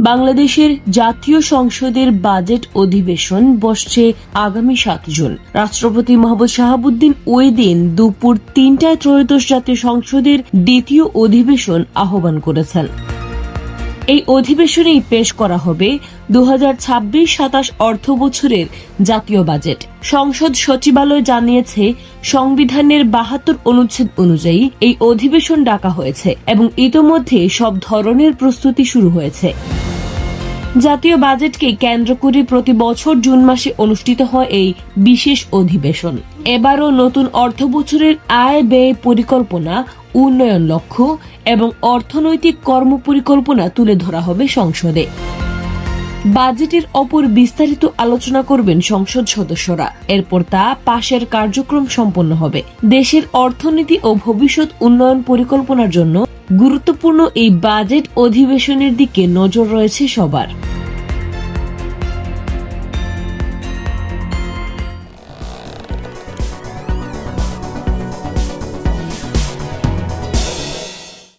বাংলাদেশের জাতীয় সংসদের বাজেট অধিবেশন বসছে আগামী 7 জুন। রাষ্ট্রপতি মোহাম্মদ শাহাবুদ্দিন ওই দিন দুপুর 3টায় ত্রয়োদশ জাতীয় সংসদের দ্বিতীয় অধিবেশন আহ্বান করেছেন। এই অধিবেশনেই পেশ করা হবে 2026-27 অর্থ বছরের জাতীয় বাজেট। সংসদ সচিবালয় জানিয়েছে, সংবিধানের 72 অনুচ্ছেদ অনুযায়ী এই অধিবেশন ডাকা হয়েছে এবং ইতোমধ্যে সব ধরনের প্রস্তুতি শুরু হয়েছে। জাতীয় বাজেটকে কেন্দ্র করে প্রতি বছর জুন মাসে অনুষ্ঠিত হয় এই বিশেষ অধিবেশন। এবারও নতুন অর্থ বছরের আয় ব্যয় পরিকল্পনা, উন্নয়ন লক্ষ্য এবং অর্থনৈতিক কর্মপরিকল্পনা তুলে ধরা হবে সংসদে। বাজেটের ওপর বিস্তারিত আলোচনা করবেন সংসদ সদস্যরা। এরপর তা পাশের কার্যক্রম সম্পন্ন হবে। দেশের অর্থনীতি ও ভবিষ্যৎ উন্নয়ন পরিকল্পনার জন্য গুরুত্বপূর্ণ এই বাজেট অধিবেশনের দিকে নজর রয়েছে সবার।